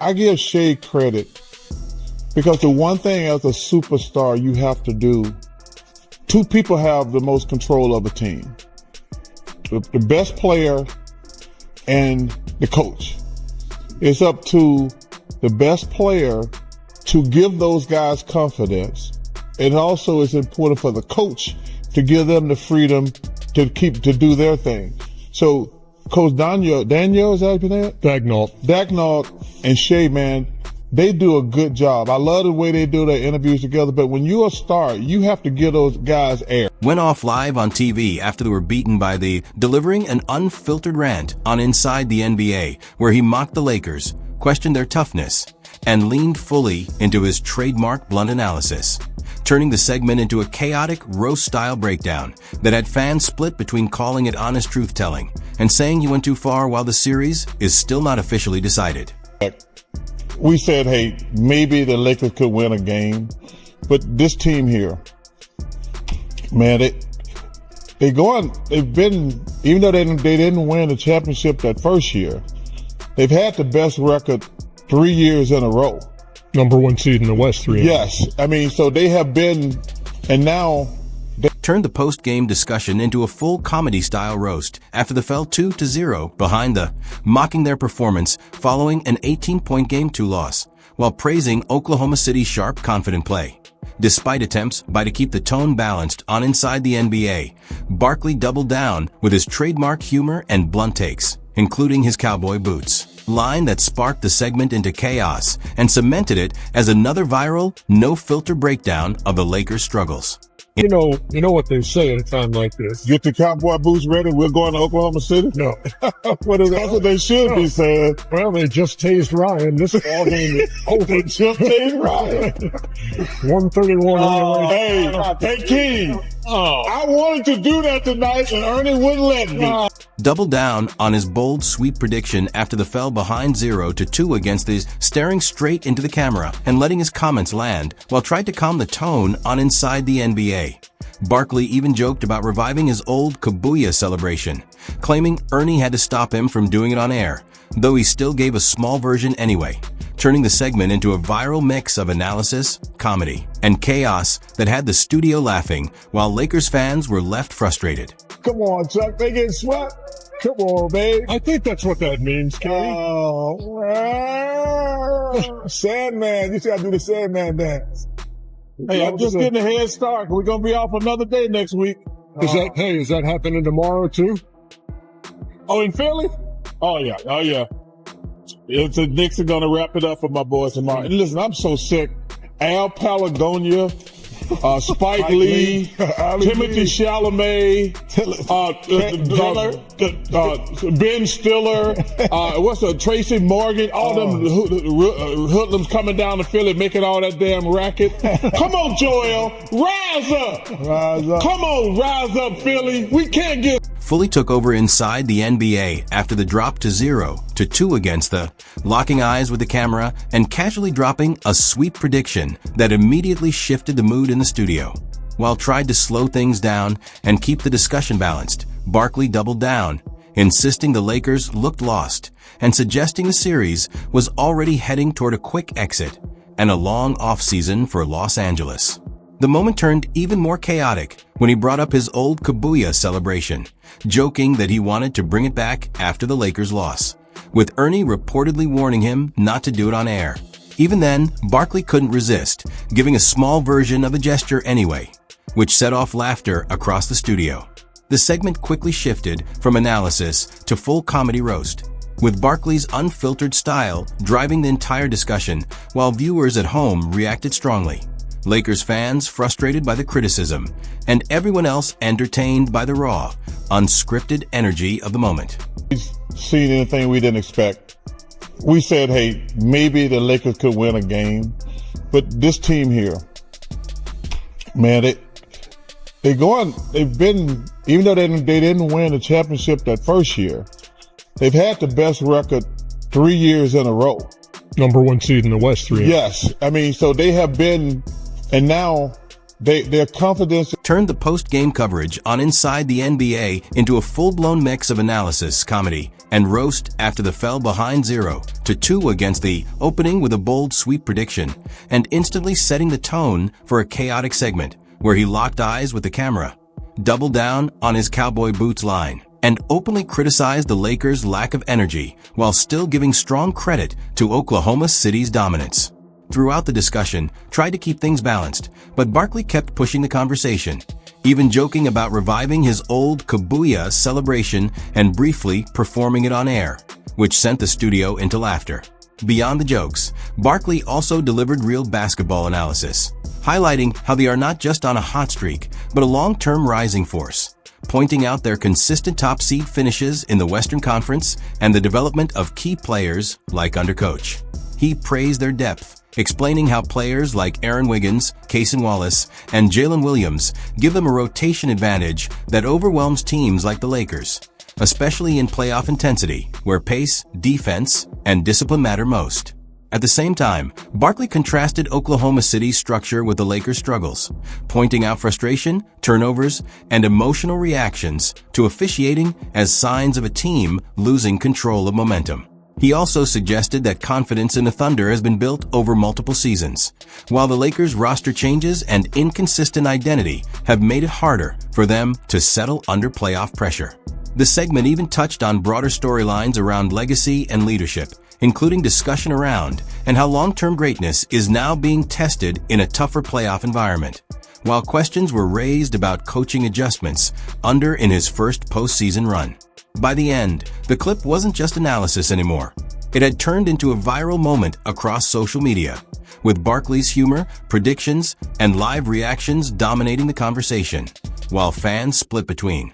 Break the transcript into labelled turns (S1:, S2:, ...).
S1: I give Shea credit because the one thing as a superstar you have to do, two people have the most control of a team. The best player and the coach. It's up to the best player to give those guys confidence. It also is important for the coach to give them the freedom to do their thing. So Coach Daniel, is that your name? Dagnall and Shea, man, they do a good job. I love the way they do their interviews together, but when you're a star, you have to give those guys air.
S2: Went off live on TV after they were beaten by delivering an unfiltered rant on Inside the NBA, where he mocked the Lakers, questioned their toughness, and leaned fully into his trademark blunt analysis, turning the segment into a chaotic roast-style breakdown that had fans split between calling it honest truth-telling and saying he went too far while the series is still not officially decided.
S1: We said, hey, maybe the Lakers could win a game, but this team here, man, they've been, even though they didn't win the championship that first year, they've had the best record 3 years in a row.
S3: Number one seed in the West 3 years.
S1: Yes. I mean, so they have been, and now they
S2: turned the post-game discussion into a full comedy-style roast after they fell 2-0 behind mocking their performance following an 18-point Game 2 loss, while praising Oklahoma City's sharp, confident play. Despite attempts to keep the tone balanced on Inside the NBA, Barkley doubled down with his trademark humor and blunt takes, including his cowboy boots line that sparked the segment into chaos and cemented it as another viral, no-filter breakdown of the Lakers' struggles.
S3: You know what they say at a time like this.
S1: get the cowboy boots ready. We're going to Oklahoma City.
S3: No.
S1: That's what they should be saying.
S3: Well, they just tased Ryan. This ball game is over.
S1: Just tased Ryan.
S3: 131.
S1: Hey, King. I wanted to do that tonight, and Ernie wouldn't let me.
S2: Doubled down on his bold sweep prediction after the fell behind 0-2 against these, staring straight into the camera and letting his comments land while tried to calm the tone on Inside the NBA. Barkley even joked about reviving his old Kabuya celebration, claiming Ernie had to stop him from doing it on air, though he still gave a small version anyway, turning the segment into a viral mix of analysis, comedy, and chaos that had the studio laughing while Lakers fans were left frustrated.
S1: Come on, Chuck. They getting swept. Come on, babe.
S3: I think that's what that means, Kenny.
S1: Sandman. You gotta do the Sandman dance. Hey, I'm just getting a head start. We're gonna be off another day next week.
S3: Is that happening tomorrow too?
S1: Oh, in Philly? Oh yeah. The Knicks are gonna wrap it up for my boys tomorrow. And listen, I'm so sick. Al Palagonia, Spike Lee, Timothy Chalamet, Ben Stiller, Tracy Morgan, all them hoodlums coming down to Philly making all that damn racket. Come on, Joel, rise up. Rise up. Come on, rise up, Philly. We can't get...
S2: Fully took over Inside the NBA after the drop to 0-2 against locking eyes with the camera and casually dropping a sweep prediction that immediately shifted the mood in the studio. While tried to slow things down and keep the discussion balanced, Barkley doubled down, insisting the Lakers looked lost and suggesting the series was already heading toward a quick exit and a long offseason for Los Angeles. The moment turned even more chaotic when he brought up his old Kabuya celebration, joking that he wanted to bring it back after the Lakers' loss, with Ernie reportedly warning him not to do it on air. Even then, Barkley couldn't resist, giving a small version of the gesture anyway, which set off laughter across the studio. The segment quickly shifted from analysis to full comedy roast, with Barkley's unfiltered style driving the entire discussion while viewers at home reacted strongly. Lakers fans frustrated by the criticism, and everyone else entertained by the raw, unscripted energy of the moment.
S1: We've seen anything we didn't expect. We said, hey, maybe the Lakers could win a game, but this team here, man, they've been, even though they didn't win the championship that first year, they've had the best record 3 years in a row.
S3: Number one seed in the West 3 years.
S1: Yes. I mean, so they have been, and now Their confidence
S2: turned the post-game coverage on Inside the NBA into a full-blown mix of analysis, comedy, and roast after the fell behind 0-2 against the opening with a bold sweep prediction, and instantly setting the tone for a chaotic segment where he locked eyes with the camera, doubled down on his cowboy boots line, and openly criticized the Lakers' lack of energy while still giving strong credit to Oklahoma City's dominance. Throughout the discussion, tried to keep things balanced, but Barkley kept pushing the conversation, even joking about reviving his old Kabuya celebration and briefly performing it on air, which sent the studio into laughter. Beyond the jokes, Barkley also delivered real basketball analysis, highlighting how they are not just on a hot streak, but a long-term rising force, pointing out their consistent top seed finishes in the Western Conference and the development of key players like under coach. He praised their depth, explaining how players like Aaron Wiggins, Cason Wallace, and Jalen Williams give them a rotation advantage that overwhelms teams like the Lakers, especially in playoff intensity, where pace, defense, and discipline matter most. At the same time, Barkley contrasted Oklahoma City's structure with the Lakers' struggles, pointing out frustration, turnovers, and emotional reactions to officiating as signs of a team losing control of momentum. He also suggested that confidence in the Thunder has been built over multiple seasons, while the Lakers' roster changes and inconsistent identity have made it harder for them to settle under playoff pressure. The segment even touched on broader storylines around legacy and leadership, including discussion around and how long-term greatness is now being tested in a tougher playoff environment, while questions were raised about coaching adjustments under in his first postseason run. By the end, the clip wasn't just analysis anymore. It had turned into a viral moment across social media, with Barkley's humor, predictions, and live reactions dominating the conversation, while fans split between